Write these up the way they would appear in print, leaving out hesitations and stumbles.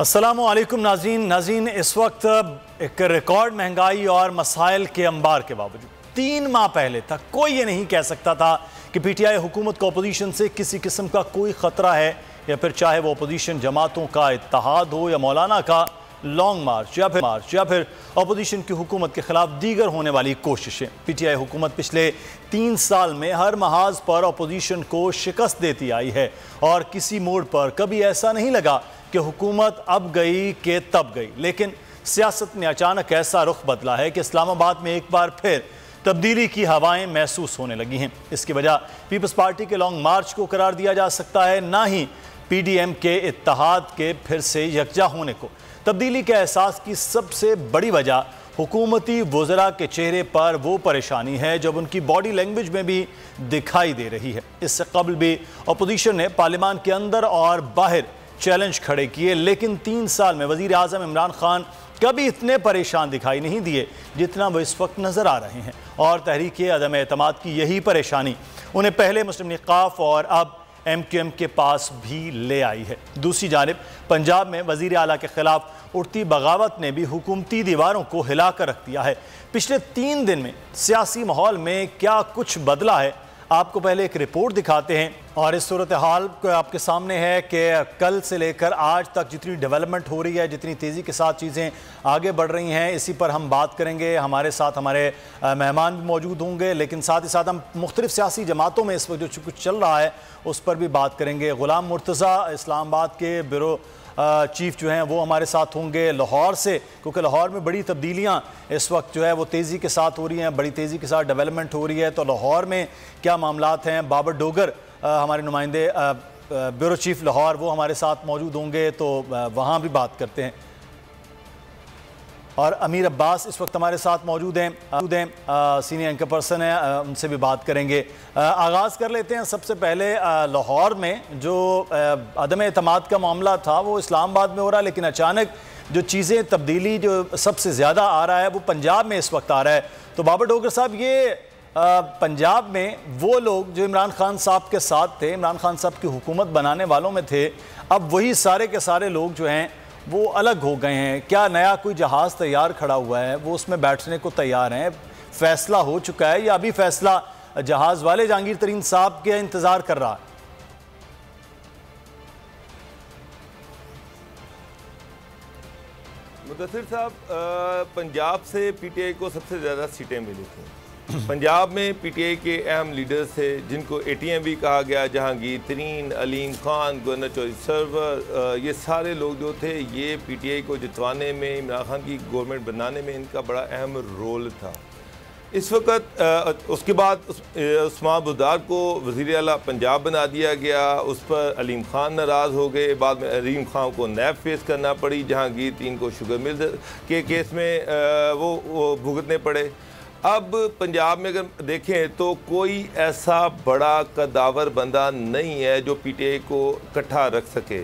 अस्सलामुअलैकुम नाज़रीन, इस वक्त एक रिकॉर्ड महंगाई और मसाइल के अंबार के बावजूद 3 माह पहले तक कोई ये नहीं कह सकता था कि पीटीआई हुकूमत को अपोजिशन से किसी किस्म का कोई ख़तरा है, या फिर चाहे वो अपोजिशन जमातों का इत्तेहाद हो या मौलाना का लॉन्ग मार्च या फिर अपोजिशन की हुकूमत के खिलाफ दीगर होने वाली कोशिशें। पीटीआई हुकूमत पिछले 3 साल में हर महाज पर अपोजिशन को शिकस्त देती आई है और किसी मोड़ पर कभी ऐसा नहीं लगा कि हुकूमत अब गई कि तब गई। लेकिन सियासत ने अचानक ऐसा रुख बदला है कि इस्लामाबाद में एक बार फिर तब्दीली की हवाएं महसूस होने लगी हैं। इसकी वजह पीपल्स पार्टी के लॉन्ग मार्च को करार दिया जा सकता है, ना ही पीडीएम के इत्तेहाद के फिर से यकजा होने को। तब्दीली के एहसास की सबसे बड़ी वजह हुकूमती वज़रा के चेहरे पर वो परेशानी है जब उनकी बॉडी लैंग्वेज में भी दिखाई दे रही है। इससे कबल भी अपोजिशन ने पार्लियामान के अंदर और बाहर चैलेंज खड़े किए, लेकिन 3 साल में वज़ीर आज़म इमरान खान कभी इतने परेशान दिखाई नहीं दिए जितना वो इस वक्त नज़र आ रहे हैं। और तहरीक अदम एतमाद की यही परेशानी उन्हें पहले मुस्लिम निकाफ और अब MQM के पास भी ले आई है। दूसरी जानिब पंजाब में वज़ीर आला के खिलाफ उठती बगावत ने भी हुकूमती दीवारों को हिला कर रख दिया है। पिछले 3 दिन में सियासी माहौल में क्या कुछ बदला है, आपको पहले एक रिपोर्ट दिखाते हैं। और इस सूरत हाल को आपके सामने है कि कल से लेकर आज तक जितनी डेवलपमेंट हो रही है, जितनी तेज़ी के साथ चीज़ें आगे बढ़ रही हैं, इसी पर हम बात करेंगे। हमारे साथ हमारे मेहमान भी मौजूद होंगे, लेकिन साथ ही साथ हम मुख्तलिफ सियासी जमातों में इस वक्त जो कुछ चल रहा है उस पर भी बात करेंगे। ग़ुलाम मुर्तज़ा इस्लामाबाद के ब्यूरो चीफ जो हैं वो हमारे साथ होंगे लाहौर से, क्योंकि लाहौर में बड़ी तब्दीलियां इस वक्त जो है वो तेज़ी के साथ हो रही हैं, बड़ी तेज़ी के साथ डेवलपमेंट हो रही है। तो लाहौर में क्या मामलात हैं, बाबर डोगर हमारे नुमाइंदे ब्यूरो चीफ लाहौर वो हमारे साथ मौजूद होंगे, तो वहाँ भी बात करते हैं। और अमीर अब्बास इस वक्त हमारे साथ मौजूद हैं, सीनियर एंकर पर्सन है, उनसे भी बात करेंगे। आगाज़ कर लेते हैं सबसे पहले लाहौर में जो अदम एतमाद का मामला था वो इस्लामाबाद में हो रहा है, लेकिन अचानक जो चीज़ें तब्दीली जो सबसे ज़्यादा आ रहा है वो पंजाब में इस वक्त आ रहा है। तो बाबर डोगर साहब, ये पंजाब में वो लोग जो इमरान खान साहब के साथ थे, इमरान खान साहब की हुकूमत बनाने वालों में थे, अब वही सारे के सारे लोग जो हैं वो अलग हो गए हैं। क्या नया कोई जहाज़ तैयार खड़ा हुआ है, वो उसमें बैठने को तैयार हैं, फैसला हो चुका है, या अभी फैसला जहाज़ वाले जहांगीर तरीन साहब के इंतज़ार कर रहा है? मुदस्सिर साहब, पंजाब से पीटीआई को सबसे ज़्यादा सीटें मिली थी। पंजाब में पीटीआई के अहम लीडर्स थे जिनको ATM भी कहा गया, जहांगीर तरीन, अलीम खान, गवर्नर चौधरी सरवर, ये सारे लोग जो थे ये पीटीआई को जितवाने में, इमरान खान की गवर्नमेंट बनाने में इनका बड़ा अहम रोल था। इस वक्त उसके बाद उस्मान बुज़दार को वज़ीर आला पंजाब बना दिया गया, उस पर अलीम खान नाराज़ हो गए। बाद में अलीम खान को नैब फेस करना पड़ी, जहांगीर तरीन को शुगर मिल के केस में वो भुगतने पड़े। अब पंजाब में अगर देखें तो कोई ऐसा बड़ा कदावर बंदा नहीं है जो पीटीआई को इकट्ठा रख सके,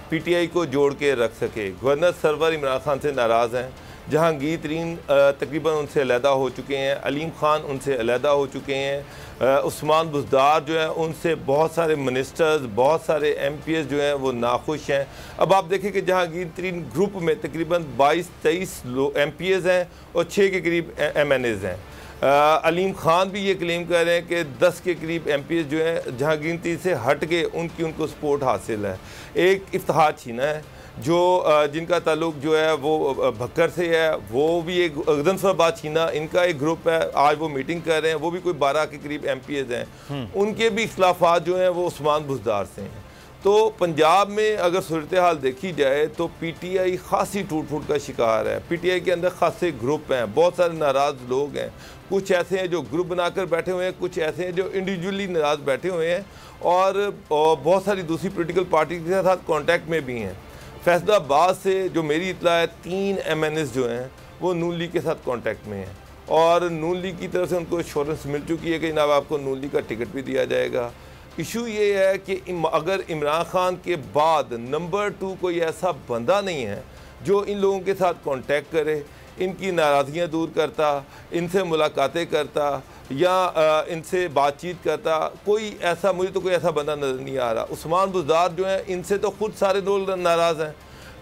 पीटीआई को जोड़ के रख सके। गवर्नर सरवर इमरान खान से नाराज़ हैं, जहांगीर तरीन तकरीबन उनसे अलहदा हो चुके हैं, अलीम खान उनसे अलहदा हो चुके हैं, उस्मान बुज़दार जो है उनसे बहुत सारे मिनिस्टर्स, बहुत सारे MPs जो हैं वो नाखुश हैं। अब आप देखें कि जहांगीर तरीन ग्रुप में तकरीबन 22-23 MPs हैं और 6 के करीब MNAs हैं। अलीम खान भी ये क्लेम कर रहे हैं कि 10 के करीब MPs जो हैं जहांगीर तरीन से हट के उनको सपोर्ट हासिल है। एक इफ्तिखार छीना है जो जिनका ताल्लुक जो है वो भक्कर से है, वो भी एक गदनफराबाद छीना इनका एक ग्रुप है, आज वो मीटिंग कर रहे हैं, वो भी कोई 12 के करीब MPs हैं। उनके भी इख्लाफात जो हैं वो उस्मान बुज़दार से हैं। तो पंजाब में अगर सूरत हाल देखी जाए तो पीटीआई खासी टूट फूट का शिकार है। पीटीआई के अंदर खासे ग्रुप हैं, बहुत सारे नाराज़ लोग हैं, कुछ ऐसे हैं जो ग्रुप बनाकर बैठे हुए हैं, कुछ ऐसे हैं जो इंडिविजुअली नाराज़ बैठे हुए हैं, और बहुत सारी दूसरी पॉलिटिकल पार्टी के साथ कॉन्टैक्ट में भी हैं। फैसलाबाद से जो मेरी इत्तला है 3 MNAs जो हैं वो नून लीग के साथ कॉन्टैक्ट में हैं, और नून लीग की तरफ से उनको एश्योरेंस मिल चुकी है कि जनाब आपको नून लीग का टिकट भी दिया जाएगा। इशू ये है कि अगर इमरान खान के बाद नंबर 2 कोई ऐसा बंदा नहीं है जो इन लोगों के साथ कांटेक्ट करे, इनकी नाराज़गियाँ दूर करता, इनसे मुलाकातें करता या इनसे बातचीत करता, कोई ऐसा, मुझे तो कोई ऐसा बंदा नज़र नहीं आ रहा। उस्मान बुज़दार जो है इनसे तो ख़ुद सारे लोग नाराज़ हैं।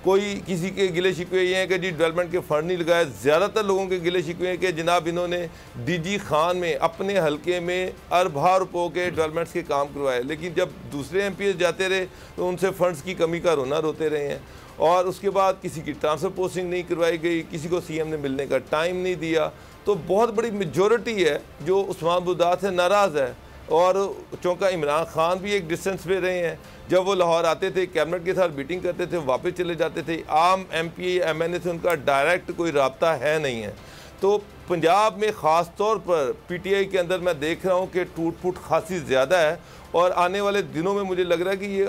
कोई किसी के गिले शिकवे ये हैं कि जी डेवलपमेंट के फंड नहीं लगाए। ज़्यादातर लोगों के गिले शिकवे हैं कि जनाब इन्होंने डीजी खान में अपने हलके में अरबा रुपयों के डेवलपमेंट्स के काम करवाए, लेकिन जब दूसरे एमपी जाते रहे तो उनसे फंड्स की कमी का रोना रोते रहे हैं। और उसके बाद किसी की ट्रांसफ़र पोस्टिंग नहीं करवाई गई, किसी को सीएम ने मिलने का टाइम नहीं दिया। तो बहुत बड़ी मेजॉरिटी है जो उस्मान बुज़दार से नाराज़ है। और चौंका इमरान खान भी एक डिस्टेंस पे रहे हैं। जब वो लाहौर आते थे कैबिनेट के साथ मीटिंग करते थे, वापस चले जाते थे। आम एमपी एमएनए से उनका डायरेक्ट कोई रब्ता है नहीं है। तो पंजाब में ख़ास तौर पर पीटीआई के अंदर मैं देख रहा हूँ कि टूट फूट खासी ज़्यादा है और आने वाले दिनों में मुझे लग रहा है कि ये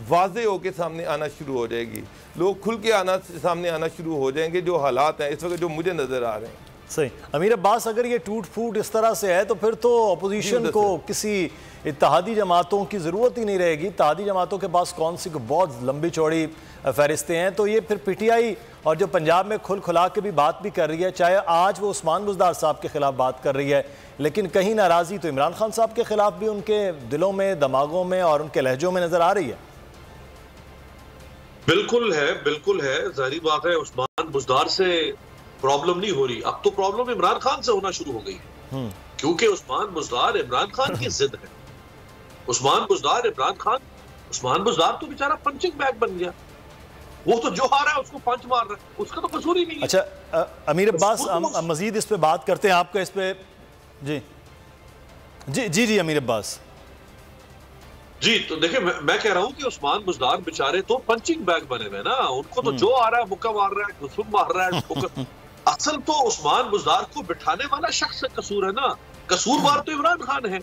वाज़े होकर सामने आना शुरू हो जाएगी। लोग खुल के सामने आना शुरू हो जाएंगे जो हालात हैं इस वक्त जो मुझे नज़र आ रहे हैं। सही। अमीर अब्बास, अगर ये टूट फूट इस तरह से है तो फिर तो अपोजिशन को किसी इत्तेहादी जमातों की ज़रूरत ही नहीं रहेगी। इत्तेहादी जमातों के पास कौन सी बहुत लंबी चौड़ी फहरिस्तें हैं। तो ये फिर पीटीआई और जो पंजाब में खुल खुला के भी बात भी कर रही है, चाहे आज वो उस्मान बुज़दार साहब के खिलाफ बात कर रही है, लेकिन कहीं नाराज़गी तो इमरान खान साहब के खिलाफ भी उनके दिलों में, दिमागों में और उनके लहजों में नज़र आ रही है। बिल्कुल है, बिल्कुल है। जाहिर बात है उस्मान बुज़दार से प्रॉब्लम नहीं हो रही, अब तो प्रॉब्लम इमरान खान से होना शुरू हो गई है। क्योंकि उस्मान बुज़दार इमरान खान की जिद है। उस्मान बुज़दार इमरान खान, उस्मान बुज़दार तो बेचारा पंचिंग बैग बन गया। वो तो जो आ रहा है उसको पंच मार रहा है, उसका तो कसूर ही नहीं है। अच्छा अमीर अब्बास, हम मजीद इस पे बात करते हैं। आपका इस पे जी जी जी जी अमीर अब्बास जी। तो देखिए मैं कह रहा हूँ कि उस्मान बुज़दार बेचारे तो पंचिंग बैग बने हुए ना। उनको तो जो आ रहा है मुक्का मार रहा है, घुसुम मार रहा है। असल तो उस्मान बुज़दार को बिठाने वाला शख्स का कसूर है ना। कसूरवार तो इमरान खान है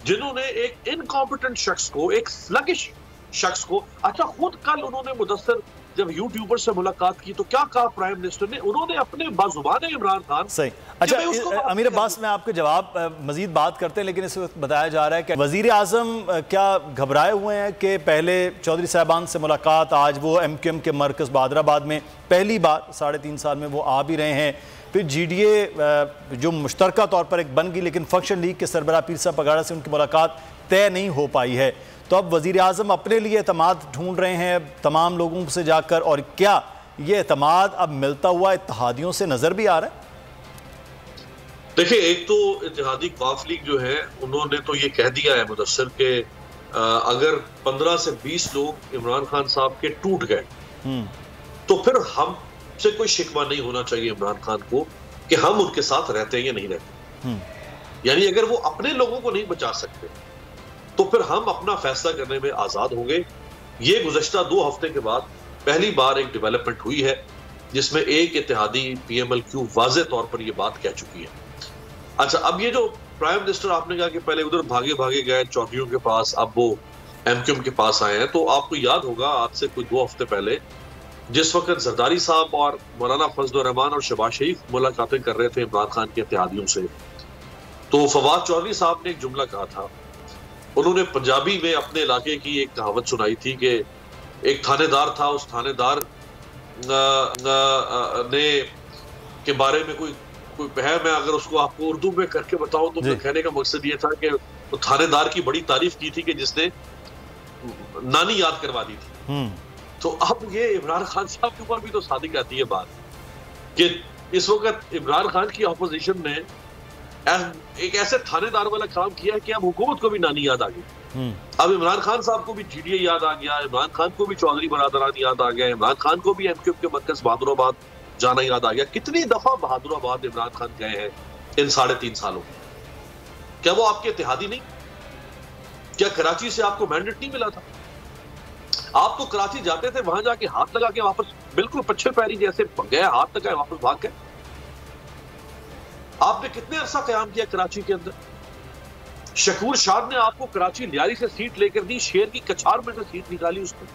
जिन्होंने एक इनकॉम्पिटेंट शख्स को, एक स्लगिश शख्स को, अच्छा खुद कल उन्होंने मुदस्सिर जब यूट्यूबर से मुलाकात की तो क्या कहा प्राइम मिनिस्टर ने, उन्होंने अपने बाजुबान इमरान खान। सही। अच्छा अमीर अब्बास, मैं आपके जवाब मजीद बात करते हैं, लेकिन इस वक्त बताया जा रहा है कि वजीर आजम क्या घबराए हुए हैं कि पहले चौधरी साहबान से मुलाकात, आज वो एमक्यूएम के मरकज़ बहादराबाद में पहली बार 3.5 साल में वो आ भी रहे हैं। फिर जीडीए जो मुश्तरका तौर पर एक बन गई, लेकिन फंक्शन लीग के सरबराह पीर साहब पगाड़ा से उनकी मुलाकात तय नहीं हो पाई है। तो अब वज़ीर आज़म अपने लिए एतमाद ढूंढ रहे हैं तमाम लोगों से जाकर, और क्या ये एतमाद अब मिलता हुआ इत्तेहादियों से नज़र भी आ रहा है? देखिए, एक तो इत्तेहादी वफ़द लीग जो है उन्होंने तो ये कह दिया है मुदस्सिर के अगर 15 से 20 लोग इमरान खान साहब के टूट गए तो फिर हमसे कोई शिकवा नहीं होना चाहिए इमरान खान को कि हम उनके साथ रहते हैं या नहीं रहते। यानी अगर वो अपने लोगों को नहीं बचा सकते तो फिर हम अपना फैसला करने में आजाद होंगे। ये गुज़श्ता 2 हफ्ते के बाद पहली बार एक डेवलपमेंट हुई है जिसमें एक इत्तेहादी पीएमएलक्यू वाज़े तौर पर यह बात कह चुकी है। अच्छा, अब ये जो प्राइम मिनिस्टर आपने कहा कि पहले उधर भागे भागे गए चौधरियों के पास, अब वो एमक्यूएम के पास आए हैं, तो आपको याद होगा आज से कोई 2 हफ्ते पहले जिस वक्त जरदारी साहब और मौलाना फजल रहमान और शहबाज शरीफ मुलाकातें कर रहे थे इमरान खान के इत्तेहादियों से, तो फवाद चौधरी साहब ने एक जुमला कहा था। उन्होंने पंजाबी में अपने इलाके की एक कहावत सुनाई थी कि एक थानेदार था, उस थानेदार ने के बारे में कोई है, मैं अगर उसको आपको उर्दू में करके बताऊं तो कहने का मकसद ये था कि वो थानेदार की बड़ी तारीफ की थी कि जिसने नानी याद करवा दी थी। तो अब ये इमरान खान साहब के ऊपर भी तो सादिक आती है बात कि इस वक्त इमरान खान की अपोजिशन ने एक ऐसे थानेदार वाला काम किया है कि अब हुकूमत को भी नानी याद आ गई। अब इमरान खान साहब को भी जीडीए याद आ गया, इमरान खान को भी चौधरी बरादरान याद आ गया, इमरान खान को भी एमक्यूएम के मरकज बहादुराबाद जाना याद आ गया। कितनी दफा बहादुराबाद इमरान खान गए हैं इन 3.5 सालों में? क्या वो आपके इत्तेहादी नहीं? क्या कराची से आपको मैंडेट नहीं मिला था? आप तो कराची जाते थे, वहां जाके हाथ लगा के वापस बिल्कुल पच्छे पैरी जैसे गए, हाथ लगाए वापस भाग गए। आपने कितने अरसा कयाम किया कराची के अंदर? शकूर शाह ने आपको कराची लियारी से सीट लेकर दी, शेर की कछार में से सीट निकाली उसने,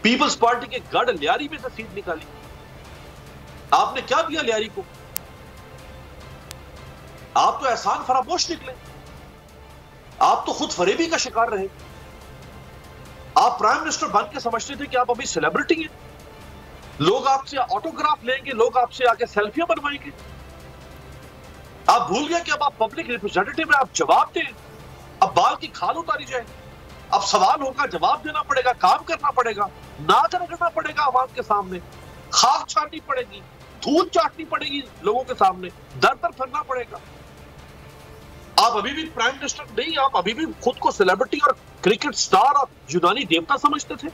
पीपल्स पार्टी के गढ़ लियारी में से सीट निकाली। आपने क्या दिया लियारी को? आप तो एहसान फरामोश निकले, आप तो खुद फरेबी का शिकार रहे। आप प्राइम मिनिस्टर बन के समझते थे कि आप अभी सेलिब्रिटी हैं, लोग आपसे ऑटोग्राफ लेंगे, लोग आपसे आके सेल्फियां बनवाएंगे। आप भूल गए कि अब आप पब्लिक रिप्रेजेंटेटिव हैं, आप जवाब दें, अब बाल की खाल उतारी जाए। अब सवाल होगा, जवाब देना पड़ेगा, काम करना पड़ेगा, नाच रगड़ना पड़ेगा आवाम के सामने, खाक छाटनी पड़ेगी, धूल चाटनी पड़ेगी लोगों के सामने, दर दर फिरना पड़ेगा। आप अभी भी प्राइम मिनिस्टर नहीं, आप अभी भी खुद को सेलिब्रिटी और क्रिकेट स्टार और यूनानी देवता समझते थे।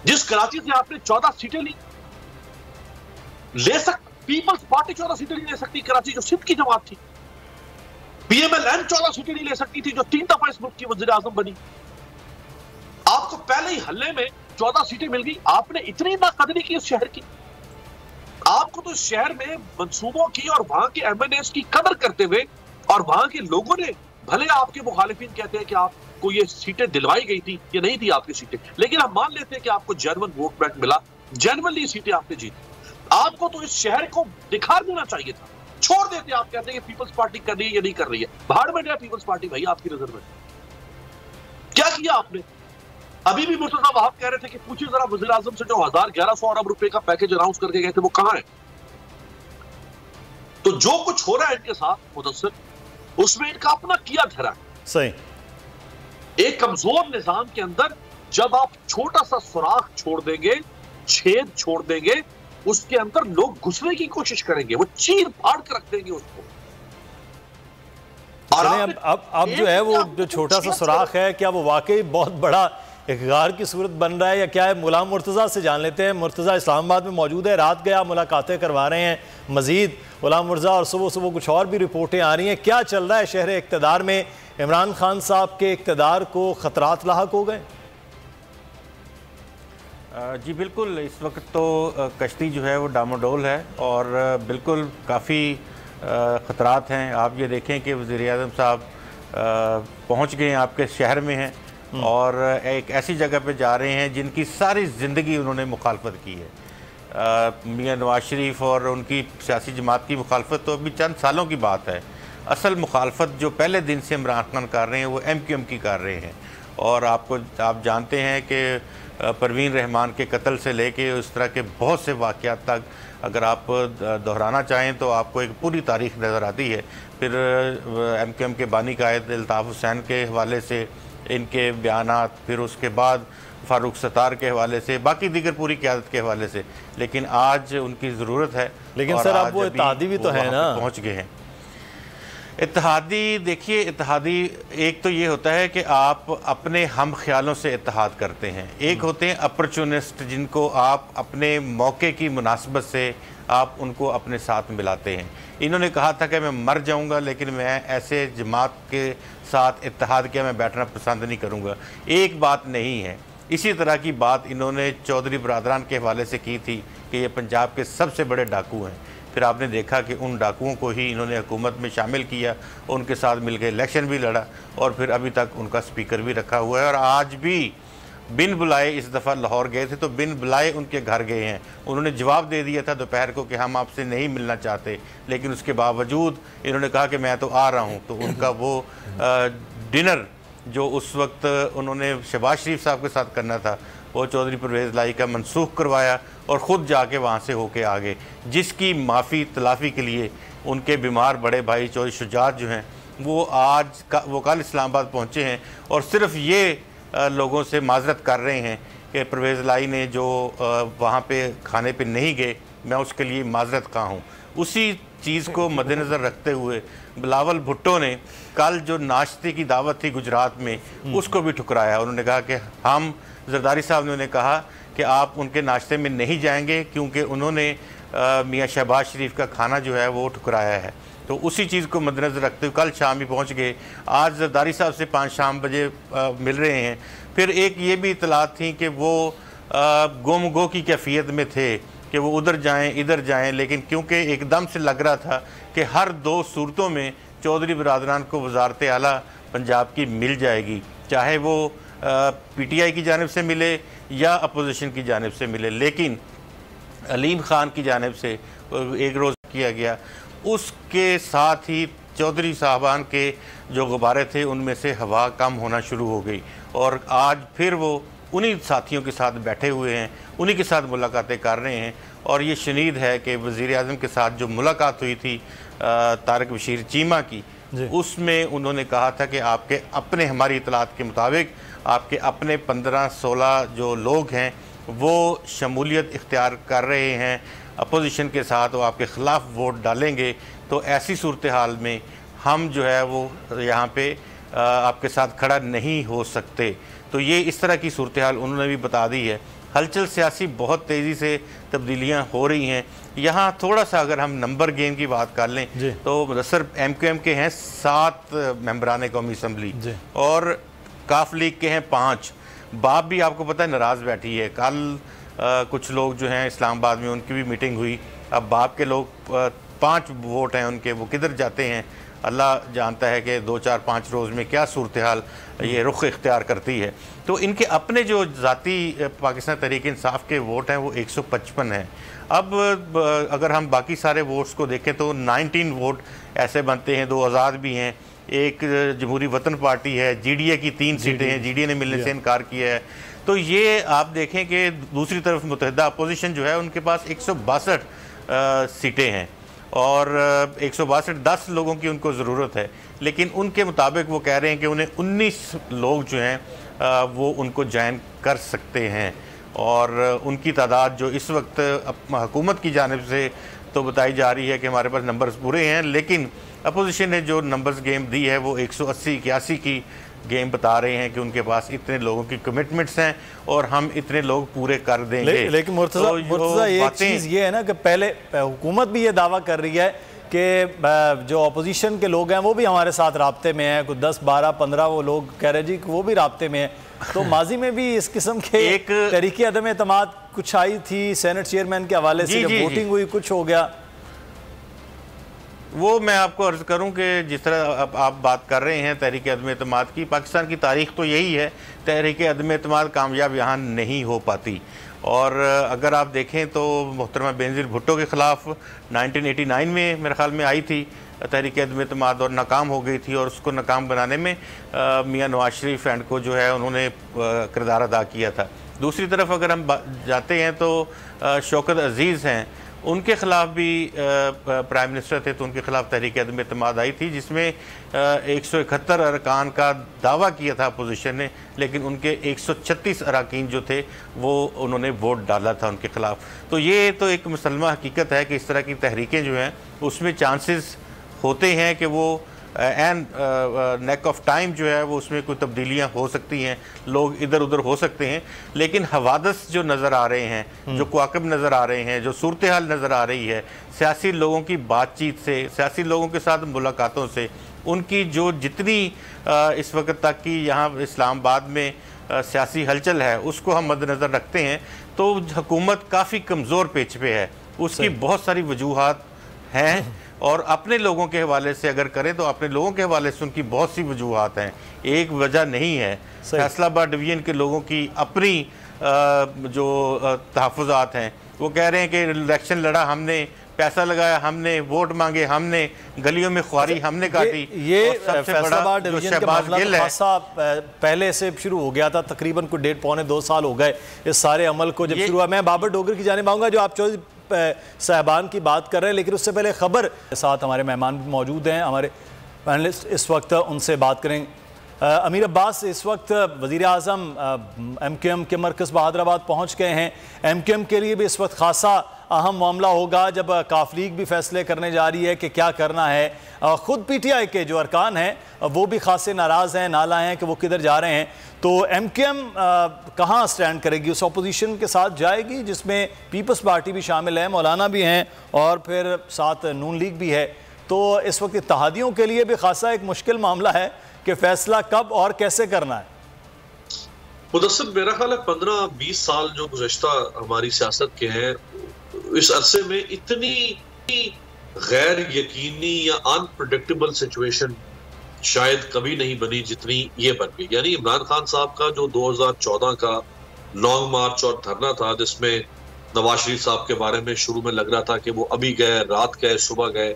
जिस कराची से आपने 14 सीटें ली, ले सकते, पीपल्स पार्टी 14 सीटें नहीं ले सकती कराची, जो सिंध की जमात थी। पीएमएलएन 14 सीटें नहीं ले सकती थी, जो 3 दफा इस मुल्क की वजीर आजम बनी। आपको पहले ही हल्ले में 14 सीटें मिल गई, आपने इतनी नाकदरी की इस शहर की। आपको तो इस शहर में मंसूबों की और वहां के एमएनएस की कदर करते हुए, और वहां के लोगों ने, भले आपके मुखालिफिन कहते हैं कि आपको ये सीटें दिलवाई गई थी, ये नहीं थी आपकी सीटें, लेकिन हम मान लेते हैं कि आपको जेन्युइन वोट बैंक मिला, जेन्युइनली सीटें आपने जीती। आपको तो इस शहर को दिखा देना चाहिए था, छोड़ देते। आप कहते हैं कि पीपल्स पार्टी कर रही है या नहीं कर रही है, भाड़ में गया पीपल्स पार्टी भाई आपकी नजर में। क्या किया आपने? अभी भी मुर्तजा वहाब कह रहे थे कि पूछिए जरा वजीर आजम से, जो 1100 अरब रुपए का पैकेज अनाउंस करके गए थे, वो कहां है? तो जो कुछ हो रहा है इनके साथ मुदस्सिर, उसमें इनका अपना किया धरा है। सही। एक कमजोर निजाम के अंदर जब आप छोटा सा सुराख छोड़ देंगे, छेद छोड़ देंगे, उसके अंदर लोग घुसने की कोशिश करेंगे, वो चीर फाड़ कर रख देंगे उसको। और अब जो है वो जो छोटा सा सुराख है, क्या वो वाकई बहुत बड़ा इक़रार की सूरत बन रहा है या क्या है? गुलाम मुर्तज़ा से जान लेते हैं। मुर्तज़ा इस्लामाबाद में मौजूद है, रात गया मुलाकातें करवा रहे हैं मजीद गुलाम मुर्तज़ा, और सुबह सुबह कुछ और भी रिपोर्टें आ रही हैं। क्या चल रहा है शहर इक़्तिदार में? इमरान खान साहब के इक़्तिदार को ख़तरात लाहक हो गए? जी बिल्कुल, इस वक्त तो कश्ती जो है वो डामाडोल है और बिल्कुल काफ़ी ख़तरात हैं। आप ये देखें कि वज़ीर-ए-आज़म साहब पहुँच गए हैं, आपके शहर में हैं और एक ऐसी जगह पे जा रहे हैं जिनकी सारी ज़िंदगी उन्होंने मुखालफत की है। मियां नवाज शरीफ और उनकी सियासी जमात की मुखालफत तो अभी चंद सालों की बात है। असल मुखालफत जो पहले दिन से इमरान खान कर रहे हैं वो MQM की कर रहे हैं। और आप जानते हैं कि परवीन रहमान के कत्ल से लेके उस तरह के बहुत से वाक़यात तक अगर आप दोहराना चाहें तो आपको एक पूरी तारीख़ नज़र आती है। फिर MQM के बानी कायद अल्ताफ़ हुसैन के हवाले से इनके बयानात, फिर उसके बाद फ़ारूक सत्तार के हवाले से, बाकी दीगर पूरी क़यादत के हवाले से। लेकिन आज उनकी ज़रूरत है। लेकिन सर अब वो इत्तेहादी भी तो है ना, पहुँच गए हैं इत्तेहादी। देखिए इत्तेहादी एक तो ये होता है कि आप अपने हम ख्यालों से इत्तेहाद करते हैं, एक होते हैं अपॉर्चुनिस्ट जिनको आप अपने मौके की मुनासबत से आप उनको अपने साथ मिलाते हैं। इन्होंने कहा था कि मैं मर जाऊंगा लेकिन मैं ऐसे जमात के साथ इत्तेहाद किया मैं बैठना पसंद नहीं करूंगा। एक बात नहीं है। इसी तरह की बात इन्होंने चौधरी बरादरान के हवाले से की थी कि ये पंजाब के सबसे बड़े डाकू हैं। फिर आपने देखा कि उन डाकुओं को ही इन्होंने हुकूमत में शामिल किया, उनके साथ मिलकर इलेक्शन भी लड़ा और फिर अभी तक उनका स्पीकर भी रखा हुआ है। और आज भी बिन बुलाए, इस दफ़ा लाहौर गए थे तो बिन बुलाए उनके घर गए हैं। उन्होंने जवाब दे दिया था दोपहर को कि हम आपसे नहीं मिलना चाहते, लेकिन उसके बावजूद इन्होंने कहा कि मैं तो आ रहा हूँ। तो उनका वो डिनर जो उस वक्त उन्होंने शहबाज शरीफ साहब के साथ करना था वो चौधरी परवेज़ लाई का मनसूख करवाया और ख़ुद जाके वहाँ से होके आ गए, जिसकी माफ़ी तलाफ़ी के लिए उनके बीमार बड़े भाई चौधरी शुजात जो हैं वो वो कल इस्लामाबाद पहुँचे हैं और सिर्फ़ ये लोगों से माजरत कर रहे हैं कि परवेज़ लाई ने जो वहाँ पे खाने पे नहीं गए, मैं उसके लिए माजरत खा हूँ। उसी चीज़ को मद्देनज़र रखते हुए बिलावल भुट्टो ने कल जो नाश्ते की दावत थी गुजरात में उसको भी ठुकराया। उन्होंने कहा कि हम जरदारी साहब ने उन्हें कहा कि आप उनके नाश्ते में नहीं जाएंगे क्योंकि उन्होंने मियाँ शहबाज शरीफ का खाना जो है वो ठुकराया है। तो उसी चीज़ को मद्देनज़र रखते हुए कल शाम ही पहुँच गए। आज जरदारी साहब से 5 शाम बजे मिल रहे हैं। फिर एक ये भी इतलात थी कि वो गोमगो की कैफियत में थे कि वो उधर जाएं इधर जाएं, लेकिन क्योंकि एकदम से लग रहा था कि हर 2 सूरतों में चौधरी बरादरान को वज़ारत आला पंजाब की मिल जाएगी, चाहे वो PTI की जानिब से मिले या अपोजिशन की जानिब से मिले। लेकिन अलीम ख़ान की जानिब से एक रोज़ किया गया, उसके साथ ही चौधरी साहबान के जो गुब्बारे थे उनमें से हवा कम होना शुरू हो गई और आज फिर वो उन्हीं साथियों के साथ बैठे हुए हैं, उन्हीं के साथ मुलाकातें कर रहे हैं। और ये शनीद है कि वज़ीर-ए-आज़म के साथ जो मुलाकात हुई थी तारिक बशीर चीमा की, उसमें उन्होंने कहा था कि आपके अपने, हमारी इतलात के मुताबिक आपके अपने 15-16 जो लोग हैं वो शमूलियत इख्तियार कर रहे हैं अपोजिशन के साथ, वो आपके ख़िलाफ़ वोट डालेंगे। तो ऐसी सूरत हाल में हम जो है वो यहाँ पे आपके साथ खड़ा नहीं हो सकते। तो ये इस तरह की सूरत हाल उन्होंने भी बता दी है। हलचल सियासी बहुत तेज़ी से तब्दीलियाँ हो रही हैं। यहाँ थोड़ा सा अगर हम नंबर गेम की बात कर लें तो मुदस्सर MQM के हैं 7 मेंबरान कौमी असम्बली और काफ लीग के हैं 5। बाप भी आपको पता है नाराज़ बैठी है। कल कुछ लोग जो हैं इस्लामाबाद में उनकी भी मीटिंग हुई। अब बाप के लोग 5 वोट हैं उनके, वो किधर जाते हैं अल्लाह जानता है कि 2-4-5 रोज़ में क्या सूरत हाल ये रुख इख्तियार करती है। तो इनके अपने जो ज़ाती पाकिस्तान तहरीक इंसाफ के वोट हैं वो 155 हैं। अब अगर हम बाकी सारे वोट्स को देखें तो 19 वोट ऐसे बनते हैं, 2 आज़ाद भी हैं, एक जमहूरी वतन पार्टी है, GDA की 3 सीटें हैं, GDA ने मिलने से इनकार किया है। तो ये आप देखें कि दूसरी तरफ मुत्तहिदा अपोजिशन जो है उनके पास 162 सीटें हैं और 162 10 लोगों की उनको ज़रूरत है, लेकिन उनके मुताबिक वो कह रहे हैं कि उन्हें 19 लोग जो हैं वो उनको ज्वाइन कर सकते हैं। और उनकी तादाद जो इस वक्त हुकूमत की जानिब से तो बताई जा रही है कि हमारे पास नंबर्स पूरे हैं, लेकिन अपोजिशन ने जो नंबर्स गेम दी है वो 180-81 की गेम बता रहे हैं कि उनके पास इतने लोगों की कमिटमेंट्स हैं और हम इतने लोग पूरे कर देंगे। लेकिन मुर्तज़ा ये चीज़ ये है ना कि पहले हुकूमत भी ये दावा कर रही है कि जो अपोजिशन के लोग हैं वो भी हमारे साथ राब्ते में हैं, कुछ 10-12-15 वो लोग कह रहे जी कि वो भी राब्ते में हैं। तो माजी में भी इस किस्म के एक तरीके अदम एतमाद कुछ आई थी सेनेट चेयरमैन के हवाले से, जब वोटिंग हुई कुछ हो गया। वो मैं आपको अर्ज़ करूं कि जिस तरह आप बात कर रहे हैं तहरीक अदम एतमाद की, पाकिस्तान की तारीख़ तो यही है, तहरीक अदम एतमाद कामयाब यहाँ नहीं हो पाती। और अगर आप देखें तो मोहतरमा बेनज़ीर भुट्टो के ख़िलाफ़ 1989 में मेरे ख़्याल में आई थी तहरीक अदम एतमाद और नाकाम हो गई थी, और उसको नाकाम बनाने में मियाँ नवाज शरीफ एंड को जो है उन्होंने किरदार अदा किया था। दूसरी तरफ अगर हम जाते हैं तो शौकत अज़ीज़ हैं, उनके ख़िलाफ़ भी प्राइम मिनिस्टर थे तो उनके ख़िलाफ़ तहरीक अदम एतमाद आई थी, जिसमें 171 अरकान का दावा किया था अपोजिशन ने, लेकिन उनके 136 अरकान जो थे वो उन्होंने वोट डाला था उनके ख़िलाफ़। तो ये तो एक मुसलमा हकीकत है कि इस तरह की तहरीकें जो हैं उसमें चांसेस होते हैं कि वो एंड नेक ऑफ टाइम जो है वो उसमें कोई तब्दीलियाँ हो सकती हैं, लोग इधर उधर हो सकते हैं, लेकिन हवादस जो नज़र आ रहे हैं, जो क्वाकब नज़र आ रहे हैं, जो सूरत हाल नज़र आ रही है, सियासी लोगों की बातचीत से, सियासी लोगों के साथ मुलाकातों से, उनकी जो जितनी इस वक्त तक की यहाँ इस्लामाबाद में सियासी हलचल है उसको हम मद्देनज़र रखते हैं तो हुकूमत काफ़ी कमज़ोर पेच पे है। उसकी बहुत सारी वजूहात हैं, और अपने लोगों के हवाले से अगर करें तो अपने लोगों के हवाले से उनकी बहुत सी वजूहात हैं, एक वजह नहीं है। फैसलाबाद डिवीज़न के लोगों की अपनी जो तहफ़्फ़ुज़ात हैं, वो कह रहे हैं कि इलेक्शन लड़ा हमने, पैसा लगाया हमने, वोट मांगे हमने, गलियों में ख्वारी हमने काटी। ये फैसलाबाद डिवीज़न के मामला खासा पहले से शुरू हो गया था, तकरीबन कुछ 1.5-2 साल हो गए इस सारे अमल को जब शुरू हुआ। मैं बाबर डोगर की जानिब आऊँगा जो आप चौधरी साहबान की बात कर रहे हैं, लेकिन उससे पहले खबर के साथ हमारे मेहमान भी मौजूद हैं, हमारे पैनलिस्ट इस वक्त उनसे बात करेंगे। अमीर अब्बास इस वक्त वज़ीर आज़म MQM के मरकज़ बहादराबाद पहुँच गए हैं। MQM के लिए भी इस वक्त खासा अहम मामला होगा जब काफ लीग भी फैसले करने जा रही है कि क्या करना है। ख़ुद PTI के जो अरकान हैं वो भी खासे नाराज़ हैं, नाला हैं कि वो किधर जा रहे हैं। तो MQM कहाँ स्टैंड करेगी, उस अपोजिशन के साथ जाएगी जिसमें पीपल्स पार्टी भी शामिल है, मौलाना भी हैं और फिर साथ नून लीग भी है। तो इस वक्त इत्तेहादियों के लिए भी खासा एक मुश्किल मामला है कि फ़ैसला कब और कैसे करना है। मुदस्सिर, मेरा ख्याल है 15-20 साल जो गुज़श्ता हमारी सियासत के हैं, इस अरसे में इतनी गैर यकीनी या अनप्रेडिक्टेबल सिचुएशन शायद कभी नहीं बनी जितनी ये बन गई। यानी इमरान खान साहब का जो 2014 का लॉन्ग मार्च और धरना था, जिसमें नवाज शरीफ साहब के बारे में शुरू में लग रहा था कि वो अभी गए, रात गए, सुबह गए,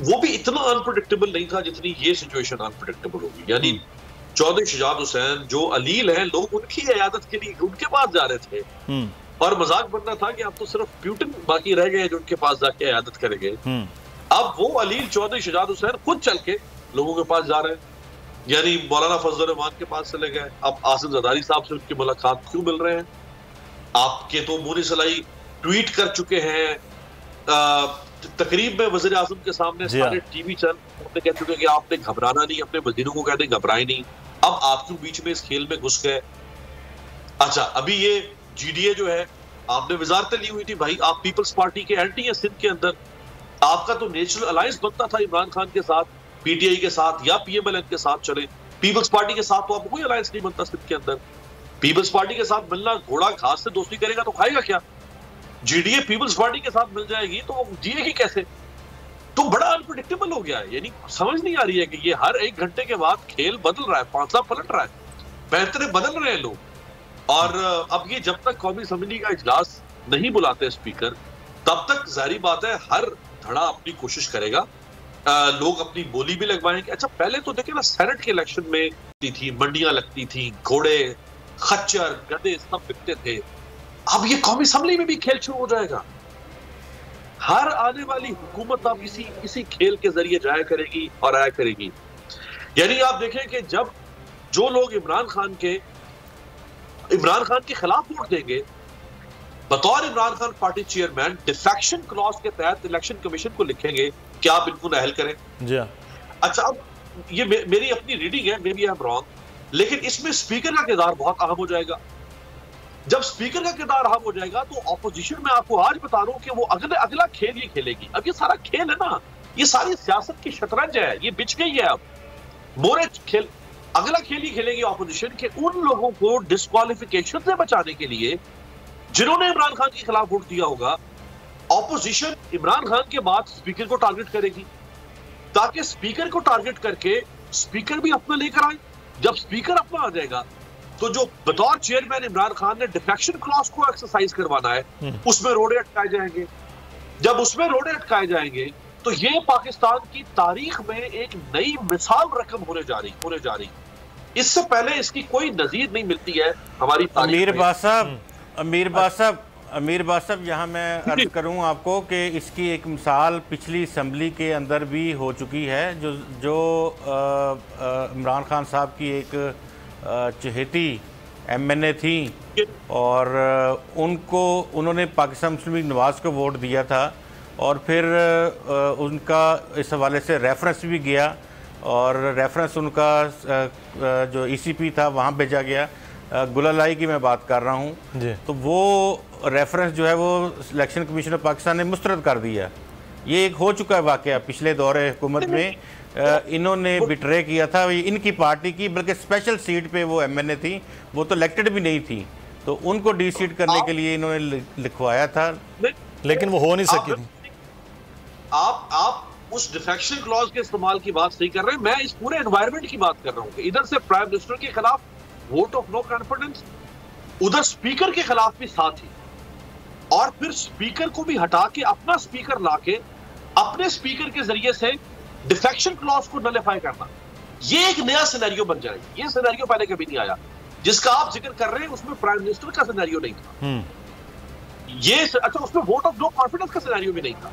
वो भी इतना अनप्रेडिक्टेबल नहीं था जितनी ये सिचुएशन अनप्रेडिक्टेबल होगी। यानी चौधरी शुजात हुसैन जो अलील हैं, लोग उनकी इयादत के लिए उनके पास जा रहे थे और मजाक बनना था कि अब तो सिर्फ प्यूटिन बाकी रह गए जो उनके पास जाके इयादत करेंगे। अब वो अलील चौधरी शुजात हुसैन खुद चल के लोगों के पास जा रहे हैं, यानी मौलाना फजल रहमान के पास चले गए, अब आसिफ जरदारी साहब से उनकी मुलाकात क्यों मिल रहे हैं? आपके तो मुनी सलाई ट्वीट कर चुके हैं, तकरीब में वज़ीर आज़म के सामने सारे टीवी चैनल कह चुके हैं कि आपने घबराना नहीं, अपने वजीरों को कहते घबराए नहीं। अब आप क्यों बीच में इस खेल में घुस गए? अच्छा, अभी ये GDA जो है, आपने वजारतें ली हुई थी भाई, आप पीपल्स पार्टी के एंटी है सिंध के अंदर, आपका तो नेचुरल अलायंस बनता था इमरान खान के साथ, PTI के साथ या PMLN के साथ चले। पीपल्स पार्टी के साथ तो आपको कोई अलायंस नहीं बनता सिंध के अंदर। पीपल्स पार्टी के साथ मिलना, घोड़ा घास से दोस्ती करेगा तो खाएगा क्या? GDA पीपल्स पार्टी के साथ मिल जाएगी तो वो जिएगी कैसे? तो बड़ा अनप्रेडिक्टेबल हो गया है, यानी समझ नहीं आ रही है कि ये हर 1 घंटे के बाद खेल बदल रहा है, पांचला पलट रहा है, बेहतरे बदल रहे हैं लोग। और अब ये जब तक कौमी असम्बली का इजलास नहीं बुलाते स्पीकर, तब तक जाहिर बात है हर धड़ा अपनी कोशिश करेगा, लोग अपनी बोली भी लगवाएंगे। अच्छा, पहले तो देखिए ना, सेनेट के इलेक्शन में थी, मंडियां लगती थी, घोड़े खच्चर गधे सब बिकते थे। अब ये कौमी असम्बली में भी खेल शुरू हो जाएगा। हर आने वाली हुकूमत अब इसी खेल के जरिए जाया करेगी और आया करेगी। यानी आप देखें कि जब जो लोग इमरान खान के खिलाफ वोट देंगे, बतौर Imran Khan party chairman defection clause के तहत इलेक्शन कमीशन को लिखेंगे कि आप इनको नाअहल करें। जी अच्छा, अब ये मेरी अपनी रीडिंग है, maybe I am wrong, लेकिन इसमें स्पीकर का किरदार बहुत अहम हो जाएगा। जब स्पीकर का किरदार अहम हो जाएगा तो ऑपोजिशन में, आपको आज बता रहा हूं कि वो अगला खेल ये खेलेगी। अब ये सारा खेल है ना, ये सारी सियासत की शतरंज है, ये बिछ गई है। अब मोरे खेल, अगला खेल ही खेलेगी ऑपोजिशन के उन लोगों को डिस्क्वालिफिकेशन से बचाने के लिए जिन्होंने इमरान खान के खिलाफ वोट दिया होगा। ऑपोजिशन इमरान खान के बाद स्पीकर को टारगेट करेगी, ताकि स्पीकर को टारगेट करके स्पीकर भी अपना लेकर आए। जब स्पीकर अपना आ जाएगा तो जो बतौर चेयरमैन इमरान खान ने डिफेक्शन क्लॉज को एक्सरसाइज करवाना है, उसमें रोड़े अटकाए जाएंगे। जब उसमें रोड़े अटकाए जाएंगे तो ये पाकिस्तान की तारीख में एक नई मिसाल रकम होने जा रही। इससे पहले इसकी कोई नजीर नहीं मिलती है हमारी अमीर बासब यहाँ मैं अर्ज करूँ आपको कि इसकी एक मिसाल पिछली असम्बली के अंदर भी हो चुकी है। जो इमरान खान साहब की एक चहेती MNA थी और उन्होंने पाकिस्तान मुस्लिम लीग नवाज़ को वोट दिया था, और फिर उनका इस हवाले से रेफरेंस भी गया, और रेफरेंस उनका जो ECP था वहाँ भेजा गया। गुलालाई की मैं बात कर रहा हूँ, तो वो रेफरेंस जो है वो इलेक्शन कमीशन ऑफ पाकिस्तान ने मुस्तरद कर दिया। ये एक हो चुका है वाक़या पिछले दौरे हुकूमत में। इन्होंने बिट्रे किया था, इनकी पार्टी की, बल्कि स्पेशल सीट पे वो MNA थी, वो तो इलेक्टेड भी नहीं थी, तो उनको डीसीट करने के लिए इन्होंने लिखवाया था, लेकिन वो हो नहीं सकी थी। आप उस डिफेक्शन क्लॉज के इस्तेमाल की बात नहीं कर रहे हैं, मैं इस पूरे एनवायरनमेंट की बात कर रहा हूँ कि इधर से प्राइम मिनिस्टर के खिलाफ वोट ऑफ नो कॉन्फिडेंस, उधर स्पीकर के खिलाफ भी साथ ही, और फिर स्पीकर को भी हटा के अपना स्पीकर लाके अपने स्पीकर के जरिए से डिफेक्शन क्लॉज को नलिफाई करना। ये एक नया सिनेरियो बन जाएगा। ये सिनेरियो पहले कभी नहीं आया जिसका आप जिक्र कर रहे हैं, उसमें प्राइम मिनिस्टर का सिनेरियो नहीं था। ये अच्छा, उसमें वोट ऑफ नो कॉन्फिडेंस का सिनेरियो भी नहीं था,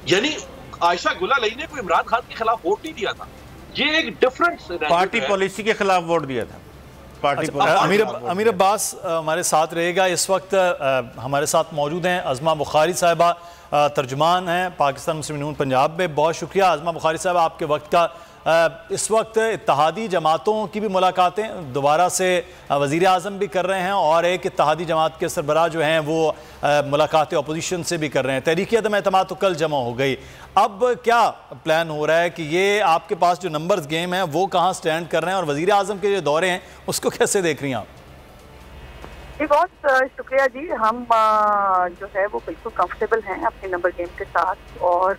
यानी आयशा गुलालाई ने कोई इमरान खान के खिलाफ वोट नहीं दिया था। ये एक डिफरेंट पार्टी पॉलिसी के खिलाफ वोट दिया था। अमीर अब्बास हमारे साथ रहेगा। इस वक्त हमारे साथ मौजूद हैं अज़मा बुखारी साहिबा, तर्जुमान हैं पाकिस्तान मुस्लिम यूनियन पंजाब में। बहुत शुक्रिया अज़मा बुखारी साहब आपके वक्त का। इस वक्त इत्तेहादी जमातों की भी मुलाकातें दोबारा से वज़ीर आज़म भी कर रहे हैं, और एक इत्तेहादी जमात के सरबराह जो हैं वो मुलाकातें अपोजिशन से भी कर रहे हैं। तहरीक अदम एतमाद तो कल जमा हो गई। अब क्या प्लान हो रहा है कि ये आपके पास जो नंबर्स गेम है वो कहाँ स्टैंड कर रहे हैं, और वज़ीर आज़म के जो दौरे हैं उसको कैसे देख रही हैं आप? जी बहुत शुक्रिया जी। हम जो है वो बिल्कुल कंफर्टेबल हैं अपने नंबर गेम के साथ, और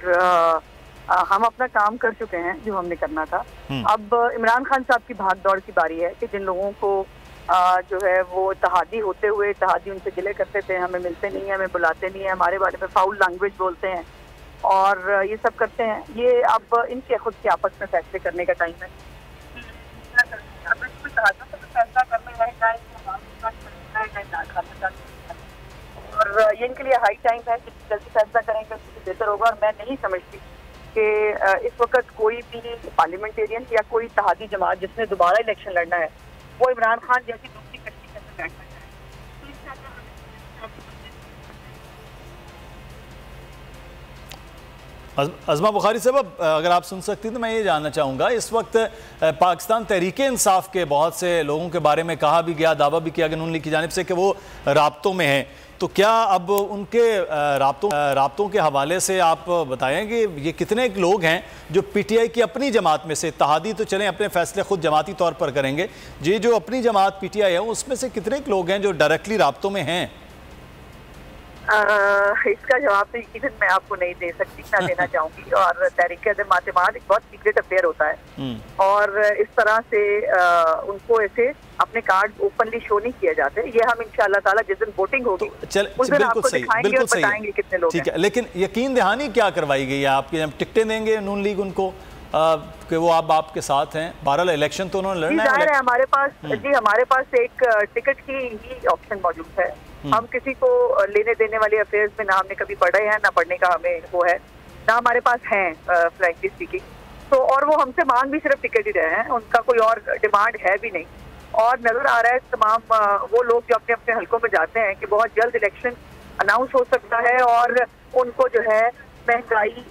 हम अपना काम कर चुके हैं जो हमने करना था। अब इमरान खान साहब की भाग दौड़ की बारी है कि जिन लोगों को जो है वो इत्तेहादी होते हुए, इत्तेहादी उनसे गिले करते थे, हमें मिलते नहीं है, हमें बुलाते नहीं है, हमारे बारे में फाउल लैंग्वेज बोलते हैं और ये सब करते हैं, ये अब इनके खुद के आपस में फैसले करने का टाइम है। फैसला करना है और ये इनके लिए हाई टाइम है कि जल्दी फैसला करेंगे उससे बेहतर होगा। और मैं नहीं समझती कि इस वक्त कोई भी पार्लियामेंटेरियन या कोई इत्तेहादी जमात जिसने दोबारा इलेक्शन लड़ना है वो इमरान खान जैसी दूसरी कश्ती के अंदर बैठना चाहे। तो इंशाअल्लाह अज़मा बुखारी साहब, अगर आप सुन सकती तो मैं ये जानना चाहूँगा, इस वक्त पाकिस्तान तहरीक इंसाफ के बहुत से लोगों के बारे में कहा भी गया, दावा भी किया गया नून लीग की जानिब से कि वो राब्तों में हैं, तो क्या अब उनके राब्तों के हवाले से आप बताएं कि ये कितने लोग हैं जो पीटीआई की अपनी जमात में से, इत्तेहादी तो चलें अपने फैसले खुद जमाती तौर पर करेंगे, ये जो अपनी जमात पीटीआई है उसमें से कितने लोग हैं जो डायरेक्टली राब्तों में हैं? इसका जवाब तो यकीनन मैं आपको नहीं दे सकती, ना देना चाहूंगी। और तहरीक मातमाद एक बहुत सीक्रेट अफेयर होता है और इस तरह से उनको ऐसे अपने कार्ड ओपनली शो नहीं किए जाते। ये हम इंशाअल्लाह ताला जिस दिन वोटिंग होगी उस दिन आपको दिखाएंगे और बताएंगे कितने लोग हैं। लेकिन यकीन दहानी क्या करवाई गई है आपकी? जब टिकटें देंगे नून लीग उनको कि वो आप आपके साथ हैं, बहरहाल इलेक्शन तो उन्होंने लड़ना है। हमारे पास हमारे पास एक टिकट की ही ऑप्शन मौजूद है। हम किसी को लेने देने वाले अफेयर्स में ना हमने कभी पढ़े हैं, ना पढ़ने का हमें वो है, ना हमारे पास हैं फ्रैंकली स्पीकिंग। तो और वो हमसे मांग भी सिर्फ टिकट ही रहे हैं, उनका कोई और डिमांड है भी नहीं। और नजर आ रहा है तमाम वो लोग जो अपने अपने हलकों में जाते हैं कि बहुत जल्द इलेक्शन अनाउंस हो सकता है और उनको जो है महंगाई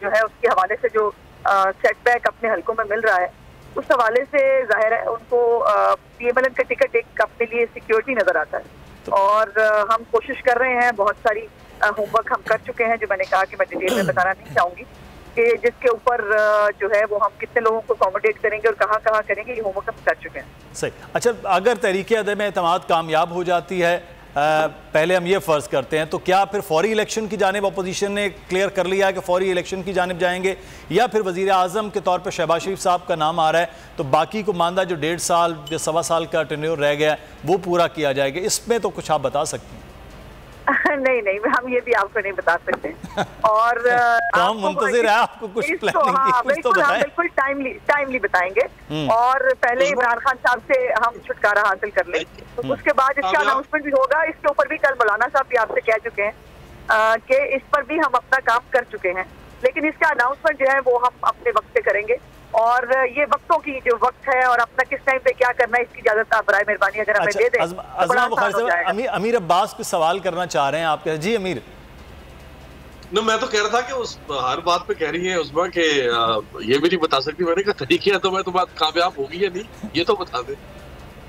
जो है उसके हवाले से जो सेटबैक अपने हलकों में मिल रहा है, उस हवाले से जाहिर है उनको पीएमएलएन का टिकट एक अपने लिए सिक्योरिटी नजर आता है। और हम कोशिश कर रहे हैं, बहुत सारी होमवर्क हम कर चुके हैं जो मैंने कहा कि मैं डिटेल में बताना नहीं चाहूंगी, कि जिसके ऊपर जो है वो हम कितने लोगों को अकोमोडेट करेंगे और कहाँ कहाँ करेंगे, ये होमवर्क हम कर चुके हैं। सही। अच्छा, अगर तहरीक अदम एतमाद कामयाब हो जाती है, पहले हम ये फ़र्ज़ करते हैं, तो क्या फिर फौरी इलेक्शन की जानिब अपोजिशन ने क्लियर कर लिया है कि फौरी इलेक्शन की जानिब जाएंगे, या फिर वज़ीर आज़म के तौर पर शहबाज शरीफ साहब का नाम आ रहा है तो बाकी को मानदा जो 1.5 साल जो 1.25 साल का टेन्योर रह गया वो पूरा किया जाएगा? इसमें तो कुछ आप बता सकते हैं? नहीं, हम ये भी आपको नहीं बता सकते। और हम मुंतज़िर है आपको कुछ प्लानिंग की, कुछ तो बताएं। बिल्कुल टाइमली बताएंगे। और पहले इमरान खान साहब से हम छुटकारा हासिल कर लें, तो उसके बाद इसका अनाउंसमेंट भी होगा। इसके ऊपर भी कल मौलाना साहब भी आपसे कह चुके हैं कि इस पर भी हम अपना काम कर चुके हैं, लेकिन इसका अनाउंसमेंट जो है वो हम अपने वक्त पे करेंगे। और ये वक्तों की जो वक्त है और अपना किस टाइम पे क्या करना है, इसकी इजाजत आप बराए मेहरबानी अगर हमें दे दें। अज़मा बुखारी साहब, अमीर अब्बास कुछ सवाल करना चाह रहे हैं आपके। जी अमीर। न, मैं तो कह रहा था कि उस हर बात पे कह रही है उसमें कि ये भी नहीं बता सकती। मैंने कहा तरीके है तो मैं तो बात कामयाब होगी या नहीं ये तो बता दे।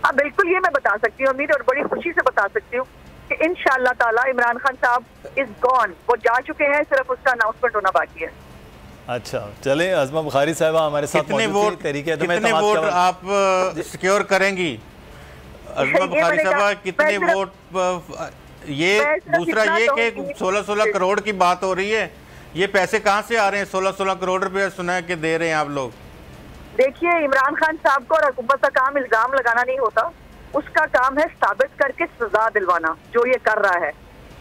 हाँ बिल्कुल, ये मैं बता सकती हूँ अमीर, और बड़ी खुशी से बता सकती हूँ कि इंशाअल्लाह ताला इमरान खान साहब इज गॉन, वो जा चुके हैं, सिर्फ उसका अनाउंसमेंट होना बाकी है। अच्छा चले, अज़मा बुखारी साहबा हमारे साथ कितने वोट आप सिक्योर करेंगी? अज़मा बुखारी साहबा कितने वोट? ये दूसरा ये कि 16-16 करोड़ की बात हो रही है, ये पैसे कहाँ से आ रहे हैं? 16-16 करोड़ रुपए सुना है कि दे रहे हैं आप लोग। देखिए, इमरान खान साहब को और हुकूमत का काम इल्जाम लगाना नहीं होता, उसका काम है साबित करके सजा दिलवाना, जो ये कर रहा है।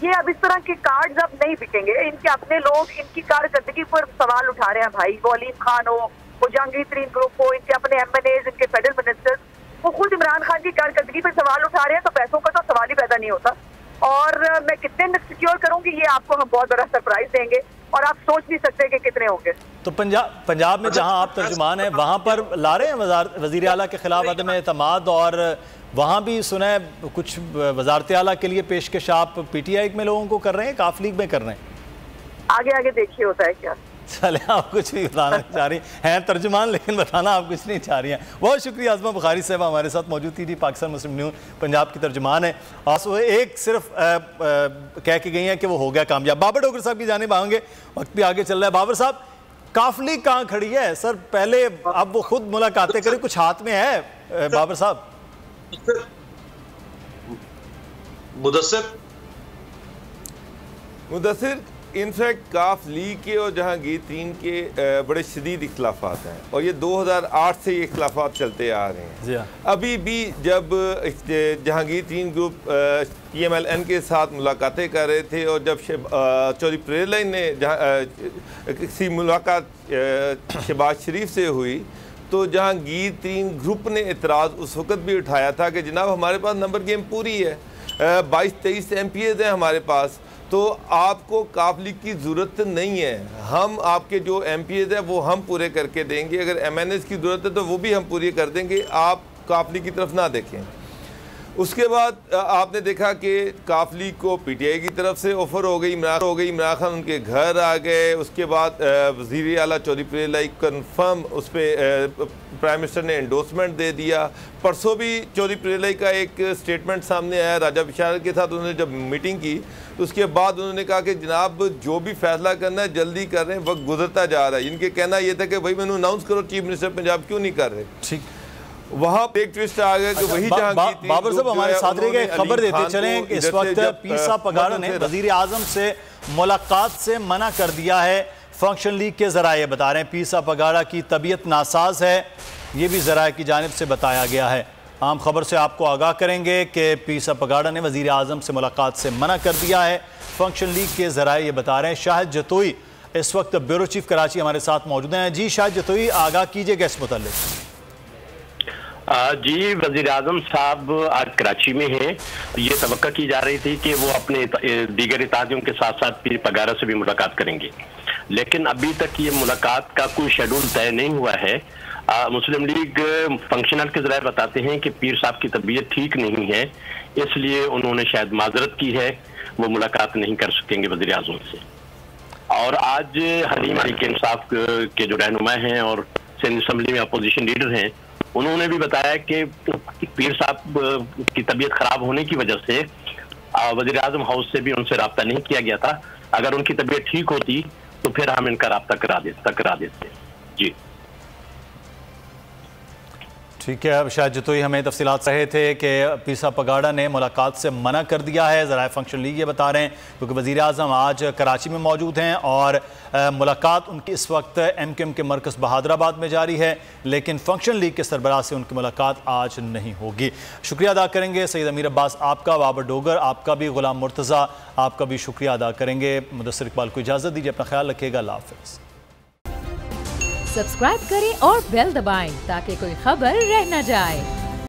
ये अब इस तरह के कार्ड्स अब नहीं बिकेंगे। इनके अपने लोग इनकी कारकर्दगी पर सवाल उठा रहे हैं भाई, वो अलीम खान हो, वो जहांगीर तरीन ग्रुप हो, इनके अपने MNAs, इनके फेडरल मिनिस्टर्स, वो खुद इमरान खान की कारकर्दगी पर सवाल उठा रहे हैं, तो पैसों का तो सवाल ही पैदा नहीं होता। और मैं कितने में सिक्योर करूंगी ये आपको हम बहुत बड़ा सरप्राइज देंगे, और आप सोच नहीं सकते कि कितने होंगे। तो पंजाब में जहां आप तर्जुमान हैं वहां पर ला रहे हैं वज़ीर आला के खिलाफ अदम एतमाद, और वहाँ भी सुना है कुछ वज़ारत आला के लिए पेशकश आप PTI में लोगों को कर रहे हैं, काफ लीग में कर रहे हैं? आगे देखिए होता है क्या। चले, आप कुछ भी बताना चाह रही हैं तर्जुमान, लेकिन बताना आप कुछ नहीं चाह रही हैं। बहुत शुक्रिया। अज़मा बुखारी साहब हमारे साथ मौजूद थी, पाकिस्तान मुस्लिम न्यूज़ पंजाब की तर्जुमान है, और एक सिर्फ कह के गई हैं कि वो हो गया कामयाब। बाबर डोगर साहब की जानिब आएंगे, वक्त भी आगे चल रहा है। बाबर साहब, काफ लीग कहाँ खड़ी है सर? पहले अब वो खुद मुलाकातें करें, कुछ हाथ में है बाबर साहब? मुदस्सिर इनफैक्ट काफ लीग के और जहांगीर तरीन के बड़े शदीद इख्लाफात हैं, और ये 2008 से ये इख्लाफात चलते आ रहे हैं। अभी भी जब जहांगीर तरीन ग्रुप PMLN के साथ मुलाकातें कर रहे थे, और जब चौधरी परेर लाइन ने किसी मुलाकात शहबाज शरीफ से हुई, तो जहांगीर तरीन ग्रुप ने एतराज़ उस वक़्त भी उठाया था कि जनाब हमारे पास नंबर गेम पूरी है, 22-23 MPs हैं हमारे पास, तो आपको काफ लीग की ज़रूरत नहीं है। हम आपके जो MPs हैं वो हम पूरे करके देंगे, अगर MNAs की ज़रूरत है तो वो भी हम पूरी कर देंगे, आप काफ लीग की तरफ ना देखें। उसके बाद आपने देखा कि काफ लीग को PTI की तरफ से ऑफ़र हो गई, इमरान खान उनके घर आ गए। उसके बाद वज़ीर आला चौधरी पीर लाई कन्फर्म उस पर प्राइम मिनिस्टर ने एंडोर्समेंट दे दिया। परसों भी चौधरी पीर लाई का एक स्टेटमेंट सामने आया, राजा बिशारत के साथ उन्होंने जब मीटिंग की तो उसके बाद उन्होंने कहा कि जनाब जो भी फैसला करना है जल्दी कर रहे हैं, वक्त गुजरता जा रहा है। इनके कहना यह था कि भाई मैंने अनाउंस करो, चीफ मिनिस्टर पंजाब क्यों नहीं कर रहे। ठीक, वहाँ एक ट्विस्ट आ गया कि वही बाबर साहब हमारे साथ रह गए, खबर देते चलें इस वक्त पीर साहब पगाड़ा ने वजीर आजम से मुलाकात से मना कर दिया है। फंक्शन लीग के ज़राए बता रहे हैं पीर साहब पगाड़ा की तबीयत नासाज है, ये भी ज़राए की जानिब से बताया गया है। आम खबर से आपको आगाह करेंगे कि पीर साहब पगाड़ा ने वजीर आजम से मुलाकात से मना कर दिया है। फंक्शन लीग के ज़राए ये बता रहे हैं। शाहिद जतोई इस वक्त ब्यूरो चीफ कराची हमारे साथ मौजूद हैं। जी शाहिद जतोई, आगाह कीजिएगा इस मुताल्लिक। जी, वज़ीर आज़म साहब आज कराची में हैं। ये तवक्का की जा रही थी कि वो अपने दीगर इत्तेहादियों के साथ साथ पीर पगाड़ा से भी मुलाकात करेंगे, लेकिन अभी तक ये मुलाकात का कोई शेड्यूल तय नहीं हुआ है। मुस्लिम लीग फंक्शनल के ज़राए बताते हैं कि पीर साहब की तबीयत ठीक नहीं है, इसलिए उन्होंने शायद माजरत की है, वो मुलाकात नहीं कर सकेंगे वज़ीर आज़म से। और आज हलीम तहरीक इंसाफ के जो रहनुमा हैं और सिंध असम्बली में अपोजिशन लीडर हैं, उन्होंने भी बताया कि पीर साहब की तबीयत खराब होने की वजह से वज़ीर आज़म हाउस से भी उनसे रब्ता नहीं किया गया था। अगर उनकी तबीयत ठीक होती तो फिर हम इनका रब्ता करा देते। जी ठीक है। अब शायद जतोई हमें तफसीलात रहे थे कि पीर साहब पगाड़ा ने मुलाकात से मना कर दिया है। ज़राए फंक्शन लीग ये बता रहे हैं क्योंकि वज़ीर आज़म आज कराची में मौजूद हैं और मुलाकात उनकी इस वक्त MQM के मरकज़ बहादुराबाद में जारी है, लेकिन फंक्शन लीग के सरबराह से उनकी मुलाकात आज नहीं होगी। शुक्रिया अदा करेंगे सैयद अमीर अब्बास आपका, बाबर डोगर आपका भी, गुलाम मुर्तज़ा आपका भी शुक्रिया अदा करेंगे। मुदस्सिर इकबाल को इजाज़त दीजिए, अपना ख्याल रखिएगा, अल्लाह हाफ़िज़। सब्सक्राइब करें और बेल दबाएं ताकि कोई खबर रह न जाए।